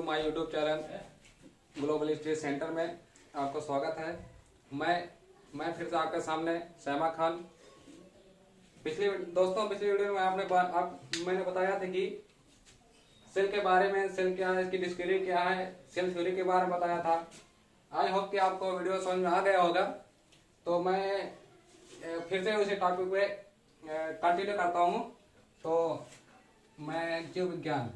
To my YouTube channel global study centre में आपका स्वागत है। मैं फिर से आपके सामने सैमा खान। पिछली वीडियो में मैंने बताया था कि सेल के बारे में, सेल क्या है, इसकी डिस्कवरी क्या है, सेल थ्योरी के बारे में बताया था। आई होप कि आपको वीडियो समझ में आ गया होगा। तो मैं फिर से उसी टॉपिक पे कंटिन्यू करता हूँ। तो मैं जीव विज्ञान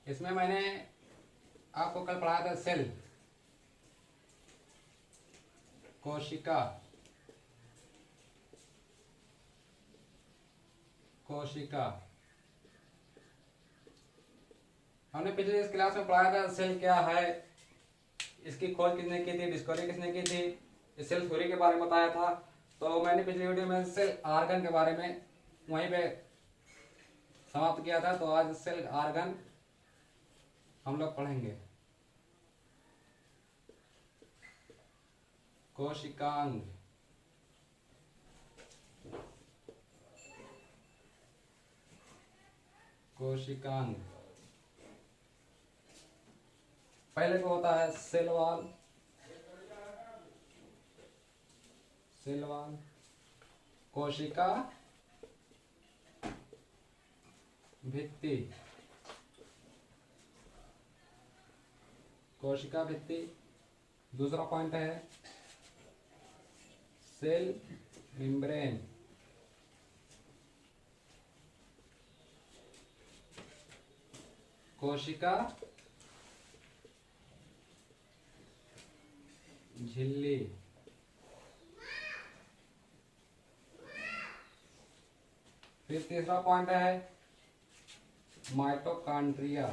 इसमें मैंने आपको कल पढ़ाया था सेल, कोशिका हमने पिछले इस क्लास में पढ़ाया था सेल क्या है, इसकी खोज किसने की थी, डिस्कवरी किसने की थी, इस सेल थ्योरी के बारे में बताया था। तो मैंने पिछली वीडियो में सेल आर्गन के बारे में वहीं पे समाप्त किया था। तो आज सेल आर्गन हम लोग पढ़ेंगे। कोशिकांग, पहले को होता है सेल वॉल, कोशिका भित्ति। दूसरा पॉइंट है सेल मेम्ब्रेन, कोशिका झिल्ली। फिर तीसरा पॉइंट है माइटोकॉन्ड्रिया,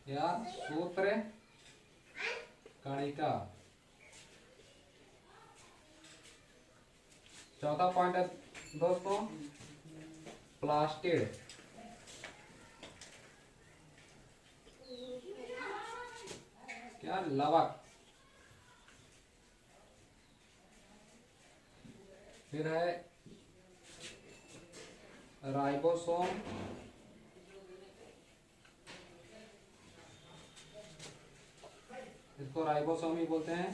या सूत्र कणिका। चौथा पॉइंट है दोस्तों प्लास्टिड, क्या लवक। फिर है राइबोसोम, इसको राइबोसोम ही बोलते हैं।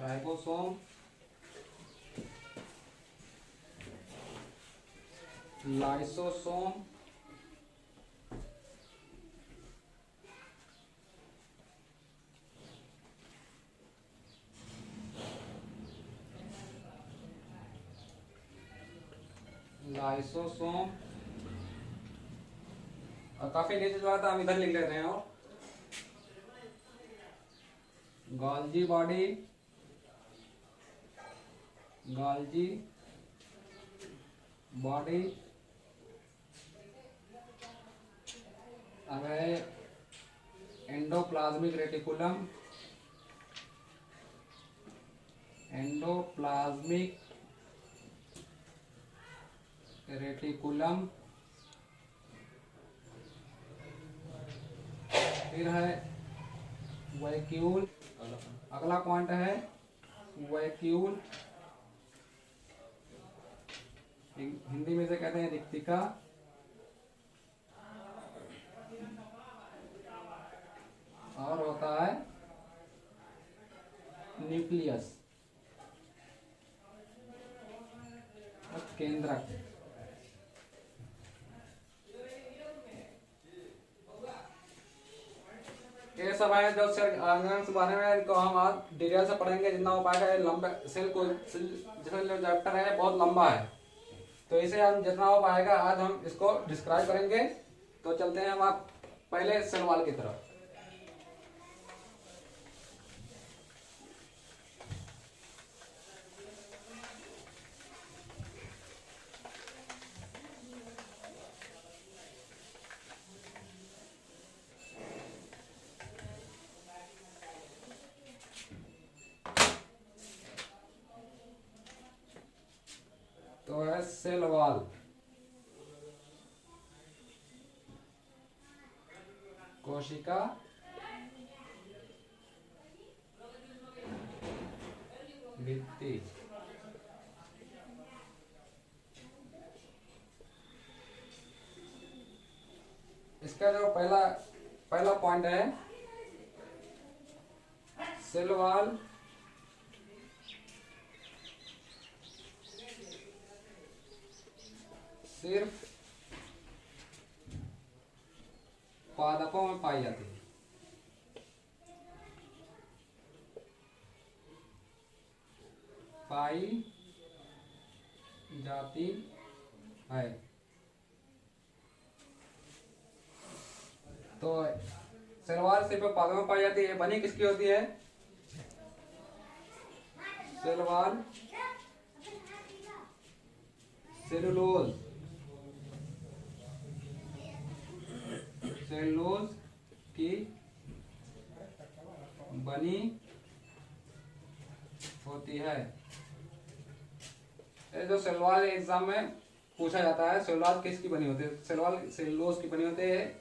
राइबोसोम, लाइसोसोम, और काफी नीचे जो आता हम इधर लिख लेते हैं। और गोल्जी बॉडी, अब है एंडोप्लाज्मिक रेटिकुलम। फिर है वैक्यूल। अगला पॉइंट है वैक्यूल, हिंदी में से कहते हैं रिक्तिका। और होता है न्यूक्लियस, केंद्रक। ये सब है जो सेल ऑर्गन्स के बारे में, इनको हम आज डिटेल से पढ़ेंगे जितना हो पाएगा। लंबे जितना चैप्टर है बहुत लंबा है, तो इसे हम जितना हो पाएगा आज हम इसको डिस्क्राइब करेंगे। तो चलते हैं हम आप पहले सेल वॉल की तरफ। तो है सेल वॉल। कोशिका भित्ति। इसका जो पहला पहला पॉइंट है, सेल वॉल सिर्फ पादपों में पाई जाती है। पाई जाती है। तो सेलवाल सिर्फ पादपों में पाई जाती है। बनी किसकी होती है? सेलवाल सेलुलोज, सेलुलोज की बनी होती है। ये जो सेलवाल एग्जाम में पूछा जाता है, सेलुलोज किसकी बनी होती है? सेलवाल सेलुलोज की बनी होती है।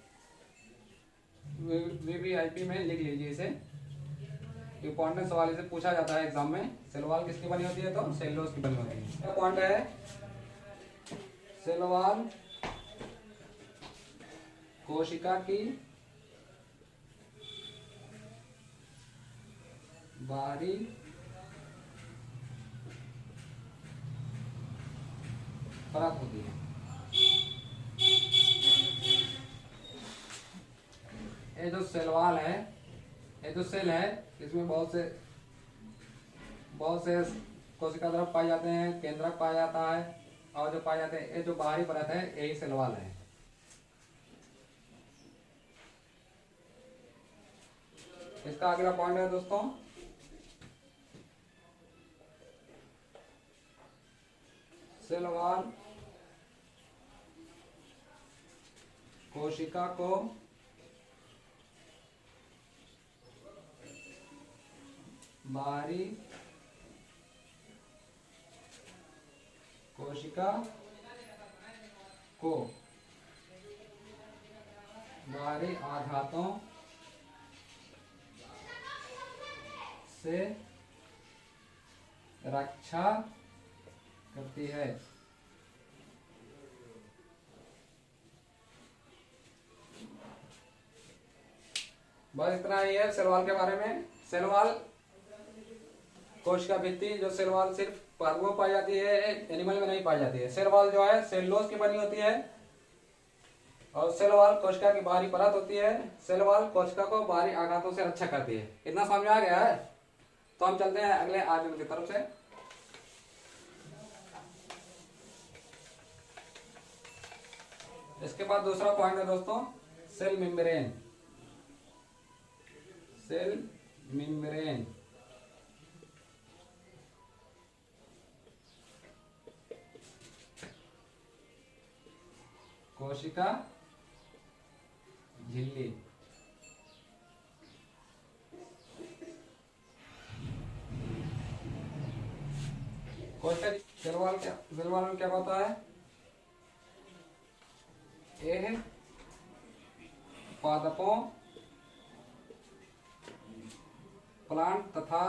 वीवीआईपी में लिख लीजिए इसे, इंपॉर्टेंट सवाल इसे पूछा जाता है एग्जाम में। सेलवाल किसकी बनी होती है? तो सेलुलोज की बनी होती है। क्या पॉइंट है? सेलवाल कोशिका की बाहरी परत होती है। ये जो सेलवाल है, ये जो सेल है, इसमें बहुत से कोशिका द्रव पाए जाते हैं, केंद्रक पाया जाता है, और जो पाए जाते हैं ये जो बाहरी परत है यही सेलवाल है। इसका अगला पॉइंट है दोस्तों, सेलवाल कोशिका को बाहरी कोशिका को बाहरी आघातों से रक्षा करती है। बस इतना ही है सेलवाल के बारे में। सेलवाल कोशिका भित्ति, जो सेलवाल सिर्फ पादपों में पाई जाती है, एनिमल में नहीं पाई जाती है। सेलवाल जो है सेलुलोज की बनी होती है, और सेलवाल कोशिका की बाहरी परत होती है। सेलवाल कोशिका को बाहरी आघातों से रक्षा करती है। इतना समझ में आ गया है? तो हम चलते हैं अगले आर्गन की तरफ से। इसके बाद दूसरा पॉइंट है दोस्तों, सेल मेम्ब्रेन। सेल मेम्ब्रेन कोशिका झिल्ली। कोशिका सेलवाल में क्या होता है? यह पादपों, प्लांट तथा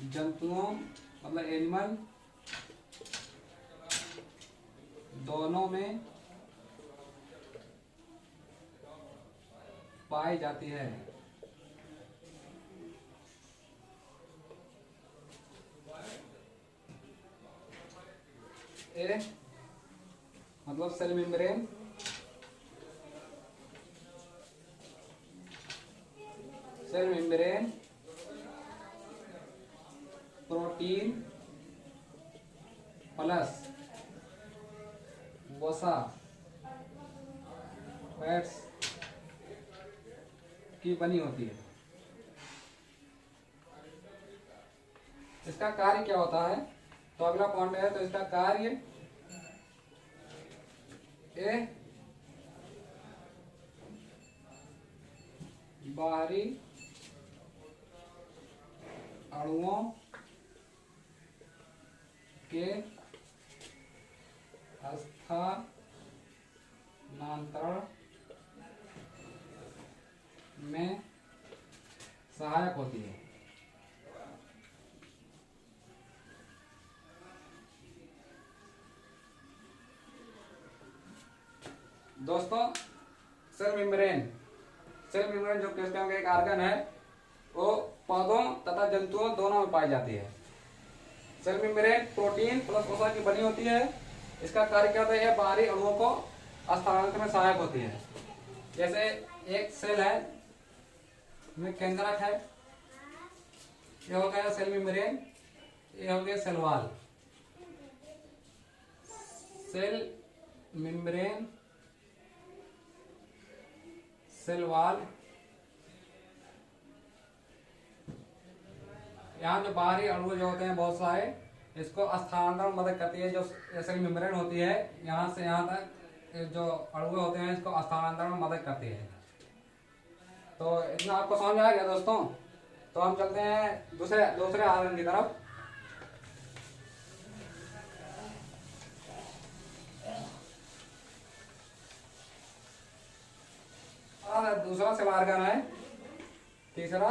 जंतुओं मतलब एनिमल दोनों में पाई जाती है। ए मतलब सेल मेम्ब्रेन प्रोटीन प्लस वसा फैट्स की बनी होती है। इसका कार्य क्या होता है? तो अगला पॉइंट है, तो इसका कार्य बाहरी अणुओं के स्थानांतरण में सहायक होती है। दोस्तों सेल मेम्ब्रेन जो कोशिकाओं का एक आर्गन है, वो पौधों तथा जंतुओं दोनों में पाई जाती है। सेल मेम्ब्रेन प्रोटीन प्लस कोशिका की बनी होती है। इसका कार्य क्या होता है? यह बाहरी अणुओं को स्थानांतरण में सहायक होती है। जैसे एक सेल है में केंद्रक है, ये हो गया सेल मेम्ब्रेन, ये हो गया cell wall. Cell membrane, cell wall, यहाँ जो बाहरी अणु जो होते हैं बहुत सारे, इसको स्थानांतरण मदद करती है। जो सेल मेम्ब्रेन होती है, यहाँ से यहाँ तक जो अणु होते हैं इसको स्थानांतरण में मदद करती है। तो इतना आपको समझ में आ गया दोस्तों? तो हम चलते हैं दूसरे आर्गन की तरफ। दूसरा सेल आर्गन है, तीसरा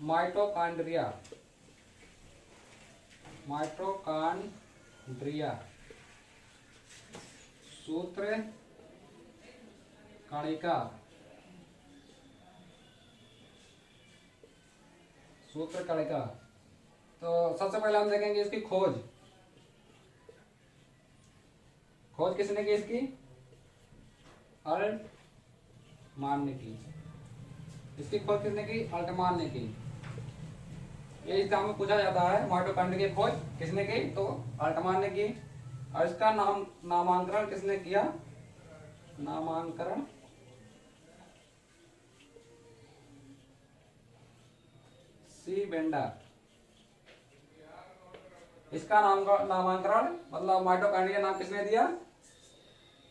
माइटोकॉन्ड्रिया। सूत्र कणिका। तो सबसे पहले हम देखेंगे इसकी खोज किसने की? इसकी अल्टमान ने की। इसकी खोज किसने की? अल्टमान ने की। ये एग्जाम में पूछा जाता है, माइटोकॉन्ड्रिया की खोज किसने की? तो अल्टमान ने की। और इसका नामांकन किसने किया? नामांकन सी बेंडर। इसका नामांकन मतलब माइटोकॉन्ड्रिया नाम किसने दिया?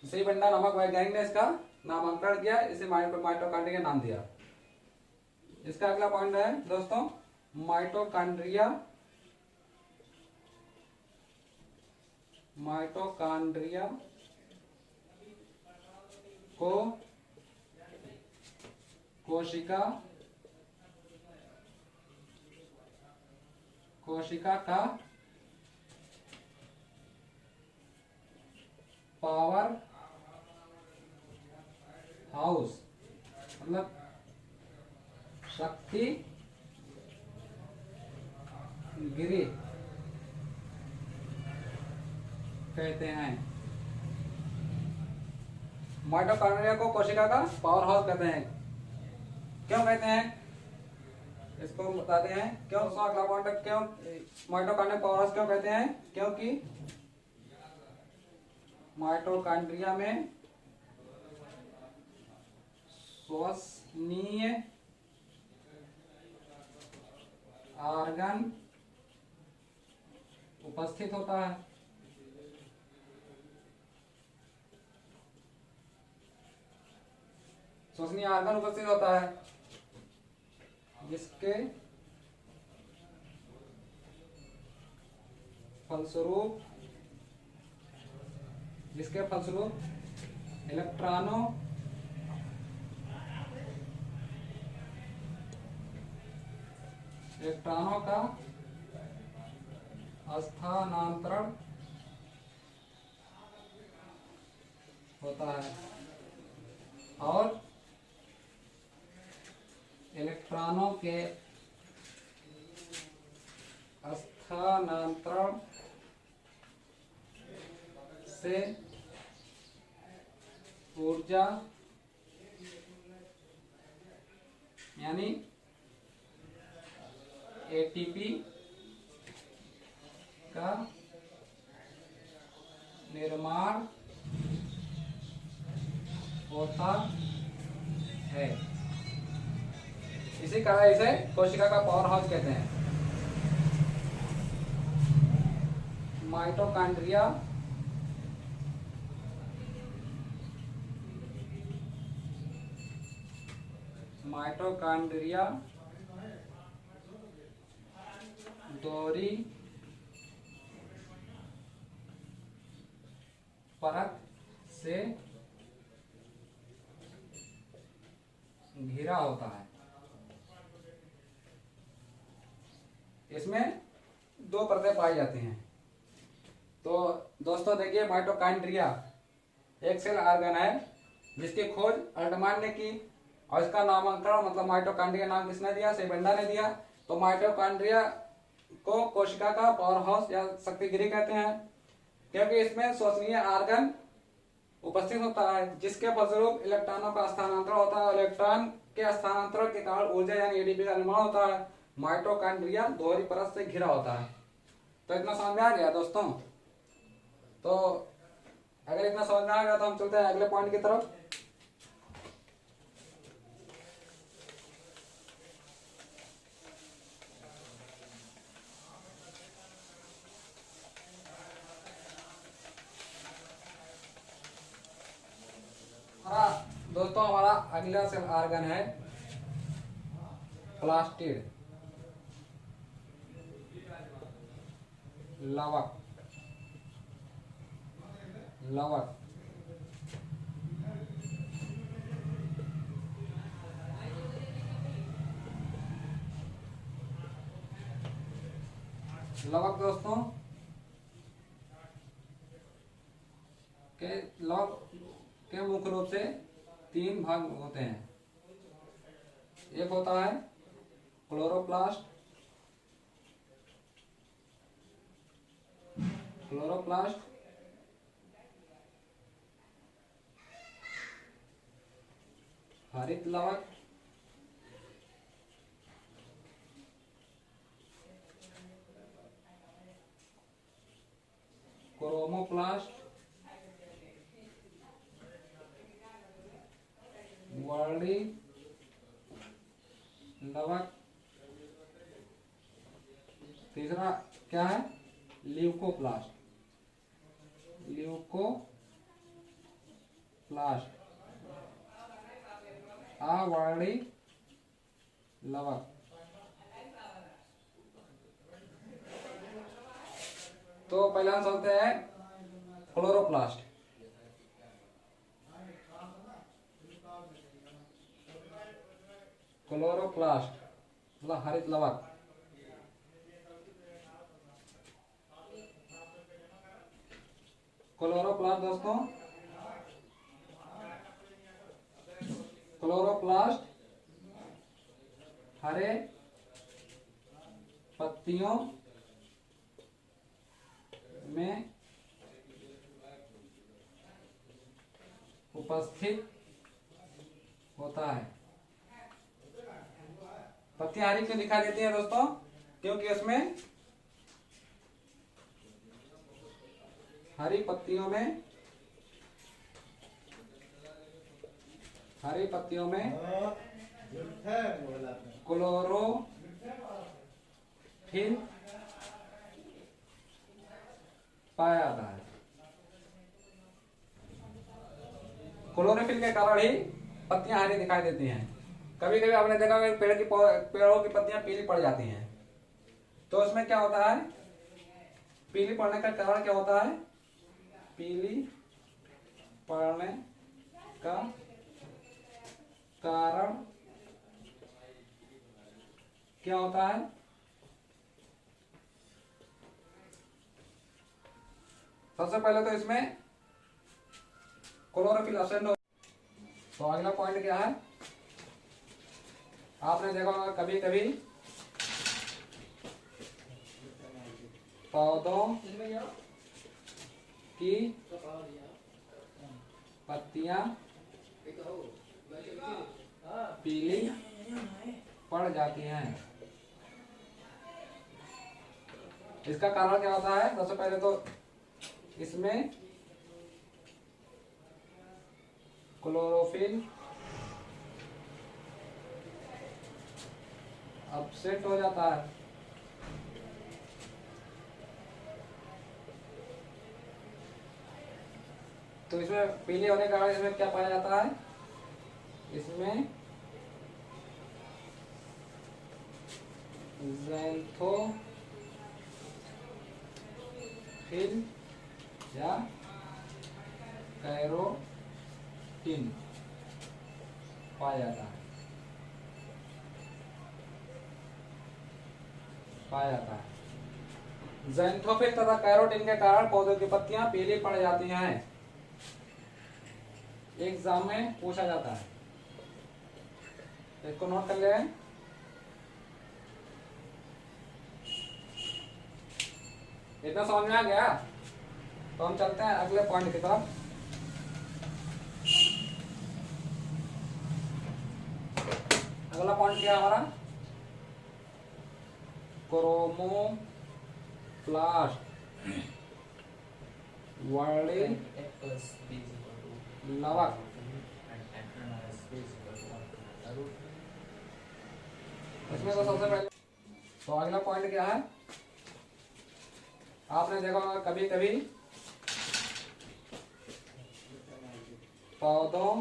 सी बेंडर नामक वैज्ञानिक ने इसका नामांकन किया, इसे माइटोकॉन्ड्रिया नाम दिया। इसका अगला पॉइंट है दोस्तों, माइटोकॉन्ड्रिया को कोशिका का पावर हाउस मतलब शक्ति गिरी कहते हैं। माइटोकॉन्ड्रिया को कोशिका का पावर हाउस कहते हैं। क्यों कहते हैं? इसको बताते हैं क्यों। अगला पॉइंट, क्यों माइटोकॉन्ड्रिया पावर हाउस क्यों कहते हैं? क्योंकि माइटोकॉन्ड्रिया में श्वसनीय आर्गन उपस्थित होता है। श्वसनीय आर्गन उपस्थित होता है, जिसके फलस्वरूप इलेक्ट्रॉनों का स्थानांतरण होता है और इलेक्ट्रॉनों के स्थानांतरण से ऊर्जा यानी एटीपी का निर्माण होता है। इसी कारण इसे कोशिका का पावर हाउस कहते हैं। माइटोकॉन्ड्रिया दोहरी परत से घिरा होता है। इसमें दो परतें पाई जाती हैं। तो दोस्तों देखिए, माइटोकॉन्ड्रिया एक सेल ऑर्गन है जिसकी खोज अल्टमान ने की, और इसका नामकरण मतलब माइटोकॉन्ड्रिया नाम किसने दिया? सेबेंडा ने दिया। तो माइटोकॉन्ड्रिया को कोशिका का पावर हाउस या शक्तिगृह कहते हैं, क्योंकि इसमें श्वसनीय ऑर्गन उपस्थित होता है, जिसके फलस्वरूप इलेक्ट्रॉनों का स्थानांतरण होता है। इलेक्ट्रॉन के स्थानांतरण के कारण ऊर्जा यानी एटीपी का निर्माण होता है। माइटोकॉन्ड्रिया दोहरी परत से घिरा होता है। तो इतना समझ में आ गया दोस्तों? तो अगर इतना समझ में आ गया तो हम चलते हैं अगले पॉइंट की तरफ। दोस्तों हमारा अगला सेल ऑर्गन है प्लास्टिड, लवक। लवक लवक दोस्तों के लवक के मुख्य रूप से तीन भाग होते हैं। एक होता है क्लोरोप्लास्ट, क्लोरोप्लास्ट हरित लवक, क्रोमोप्लास्ट वर्णी लवक, तीसरा क्या है? ल्यूकोप्लास्ट। ल्यूकोप्लास्ट अवर्णी लवक। तो पहले हम चलते हैं क्लोरोप्लास्ट। क्लोरोप्लास्ट मतलब हरित लवक। क्लोरोप्लास्ट दोस्तों, क्लोरोप्लास्ट हरे पत्तियों में उपस्थित होता है। पत्तियां हरी क्यों दिखाई देती हैं दोस्तों? क्योंकि उसमें हरी पत्तियों में क्लोरोफिल पाया जाता है। क्लोरोफिल के कारण ही पत्तियां हरी दिखाई देती हैं। कभी कभी आपने देखा पेड़ों की पत्तियां पीली पड़ जाती हैं, तो उसमें क्या होता है? पीली पड़ने का कारण क्या होता है? पीली पड़ने का कारण क्या होता है? सबसे पहले तो इसमें क्लोरोफिल एब्सेंट हो। तो अगला पॉइंट क्या है? आपने देखा होगा कभी कभी पौधों की पत्तियां पीली पड़ जाती हैं। इसका कारण क्या होता है? सबसे पहले तो इसमें क्लोरोफिल अपसेट हो जाता है। तो इसमें पीले होने के कारण इसमें क्या पाया जाता है? इसमें ज़ैंथोफिल या कैरोटीन पाया जाता है। पाया जाता है। ज़ैंथोफिल तथा कैरोटीन के कारण पौधों की पत्तियां पीली पड़ जाती हैं। एग्जाम में पूछा जाता है, इसको नोट कर ले। इतना समझ में आ गया तो हम चलते हैं अगले पॉइंट की तरफ। अगला पॉइंट क्या है हमारा? क्रोमोप्लास्ट वर्णी लवक। इसमें तो सबसे पहले तो अगला पॉइंट क्या है? आपने देखा होगा कभी कभी पौधों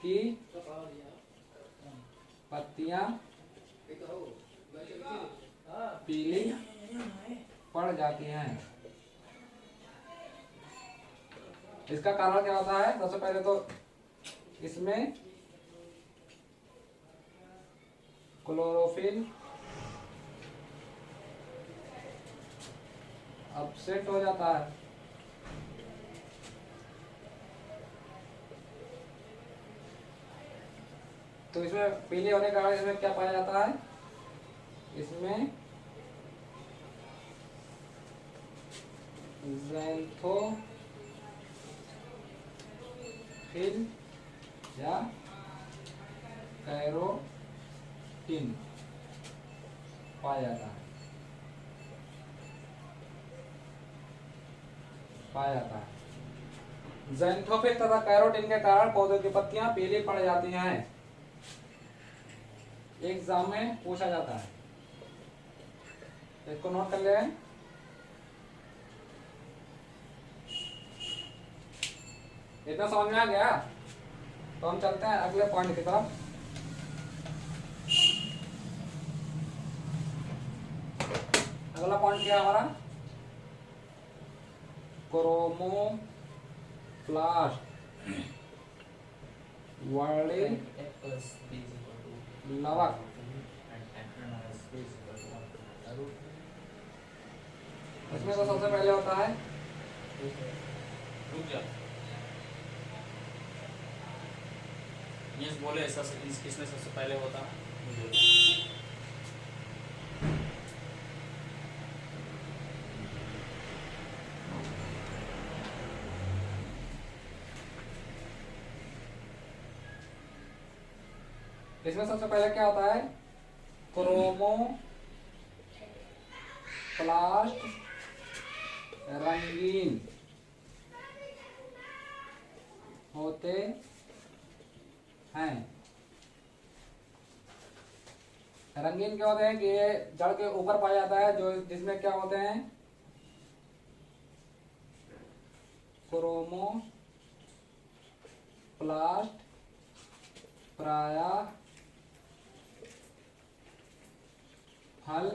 की पत्तियां पीली पड़ जाती हैं। इसका कारण क्या होता है? सबसे पहले तो इसमें क्लोरोफिल अपसेट हो जाता है। तो इसमें पीले होने के कारण इसमें क्या पाया जाता है? इसमें ज़ैंथोफिल या कैरोटीन पाया जाता है। ज़ैंथोफिल तथा कैरोटीन के कारण पौधों की पत्तियां पीली पड़ जाती हैं। एग्जाम में पूछा जाता है, इसको नोट कर ले। इतना समझ में आ गया तो हम चलते हैं अगले पॉइंट की तरफ। अगला पॉइंट क्या है हमारा? क्रोमोप्लास्ट वर्णी लवक। इसमें तो सबसे पहले होता है यस बोले ऐसा किसमें सबसे पहले होता है? इसमें सबसे पहले क्या होता है? क्रोमोप्लास्ट रंगीन होते हैं। रंगीन क्या होते हैं कि ये जड़ के ऊपर पाया जाता है, जो जिसमें क्या होते हैं? क्रोमोप्लास्ट प्रायः फल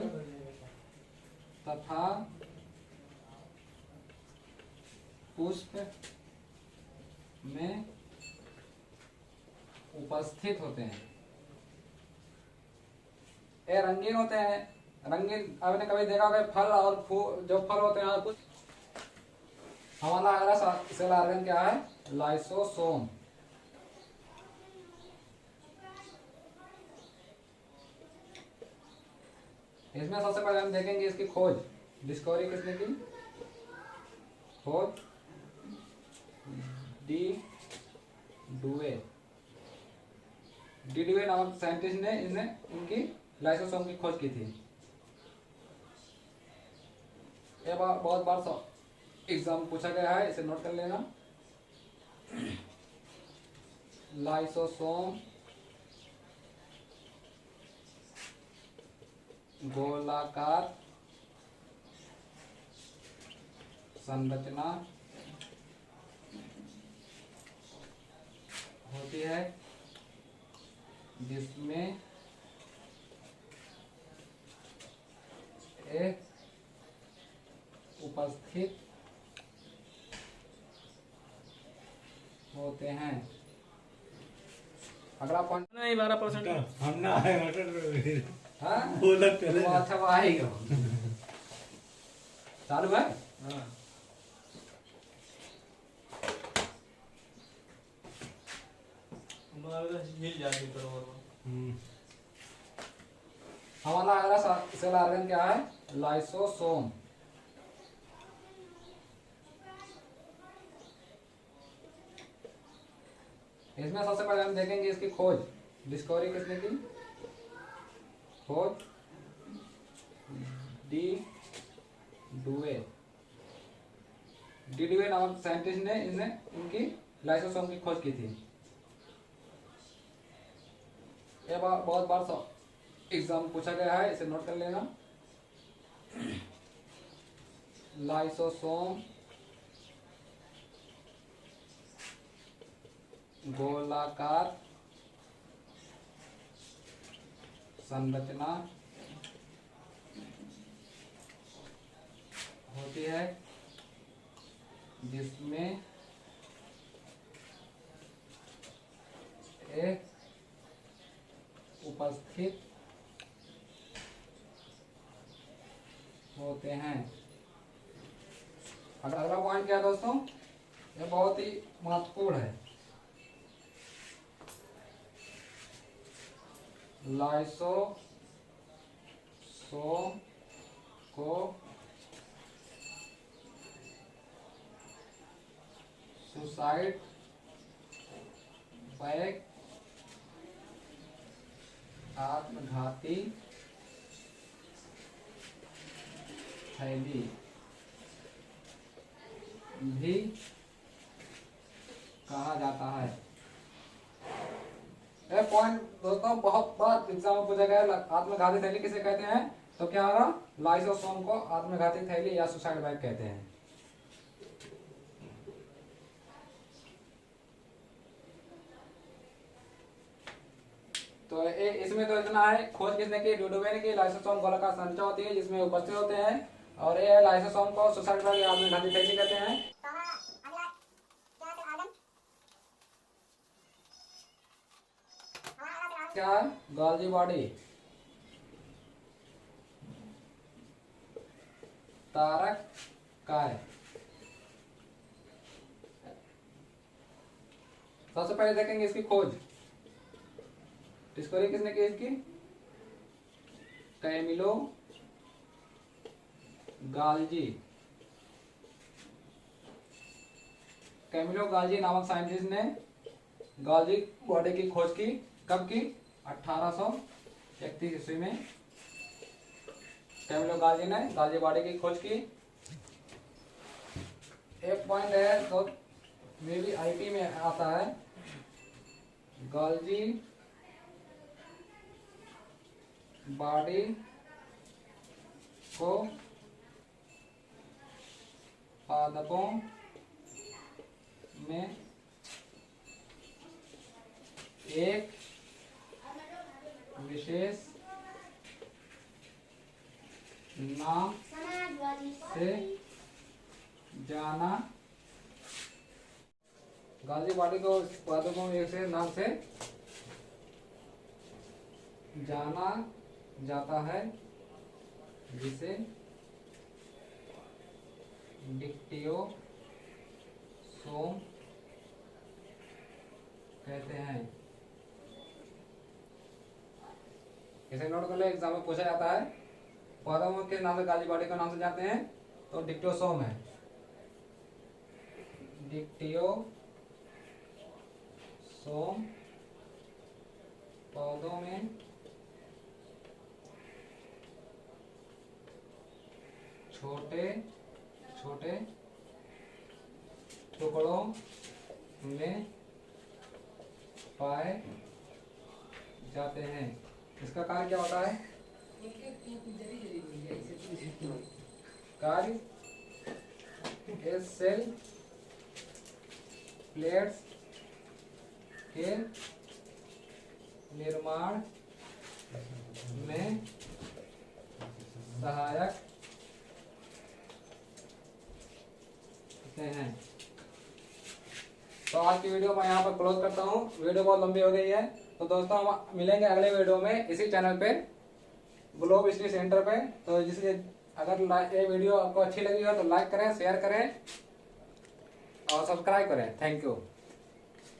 तथा पुष्प में उपस्थित होते हैं। ये रंगीन होते हैं। रंगीन आपने कभी देखा होगा फल और फूल, जो फल होते हैं कुछ। हमारा अगला सेल ऑर्गन क्या है? लाइसोसोम। इसमें सबसे पहले हम देखेंगे इसकी खोज, डिस्कवरी किसने की? खोज डी डुवे नामक साइंटिस्ट ने इनकी लाइसोसोम की खोज की थी। ये बहुत बार एग्जाम पूछा गया है, इसे नोट कर लेना। लाइसोसोम गोलाकार संरचना होती है जिसमें एक उपस्थित होते हैं। अगला पॉइंट नहीं 12% हम ना है मटर हाँ बोला पहले। वो अच्छा वो आएगा। चालू है। हाँ हिल जाती पर और हमारा अगला सेल ऑर्गन क्या है? लाइसोसोम। इसमें सबसे पहले हम देखेंगे इसकी खोज, डिस्कवरी किसने की? खोज डी डुवे। डी डुवे नामक साइंटिस्ट ने इनकी लाइसोसोम की खोज की थी। ये बहुत बार एग्जाम पूछा गया है, इसे नोट कर लेना। लाइसोसोम गोलाकार संरचना होती है जिसमें एक उपस्थित होते हैं। अगला पॉइंट क्या है दोस्तों? यह बहुत ही महत्वपूर्ण है। लाइसोसोम को सुसाइड बैग आत्मघाती थैली भी कहा जाता है। यह पॉइंट दोस्तों बहुत बार एग्जाम में पूछा गया। आत्मघाती थैली किसे कहते हैं? तो क्या होगा? लाइसोसोम को आत्मघाती थैली या सुसाइड बैग कहते हैं। तो इसमें तो इतना है। खोज किसने की? डुडुवे ने की। लाइसोसोम गोलाकार संरचना होती है जिसमें उपस्थित होते हैं, और ये लाइसोसोम को सुसाइड बैग या आत्मघाती थैली कहते हैं। क्या है? Golgi body. तारक काय। सबसे पहले देखेंगे इसकी खोज, डिस्कवरी किसने की इसकी? कैमिलो गाल्जी। कैमिलो गाल्जी नामक साइंटिस्ट ने गाल्जी बॉडी की खोज की। कब की? 1831 ईस्वी में कैमिलो गाल्जी ने गाल्जी बॉडी की खोज की। एक पॉइंट है तो मे भी आईपी में आता है। गाल्जी बॉडी को पादपों में एक विशेष नाम से जाना। गाल्जी बॉडी को पादपों में एक विशेष नाम से जाना जाता है जिसे डिक्टियोसोम कहते हैं। इसे नोट कर ले, एग्जाम में पूछा जाता है। पौधों के नाम से गाल्जी बॉडी का नाम से जाते हैं तो डिक्टियोसोम है। डिक्टियोसोम पौधों में छोटे छोटे टुकड़ों में पाए जाते हैं। इसका कार्य क्या होता है? कार्य सेल प्लेट्स के निर्माण में सहायक होते हैं। तो आज की वीडियो मैं यहाँ पर क्लोज करता हूँ। वीडियो बहुत लंबी हो गई है, तो दोस्तों हम मिलेंगे अगले वीडियो में इसी चैनल पे। ग्लोब स्टडी सेंटर पे। तो जिसके अगर ये वीडियो आपको अच्छी लगी हो तो लाइक करें, शेयर करें और सब्सक्राइब करें। Thank you.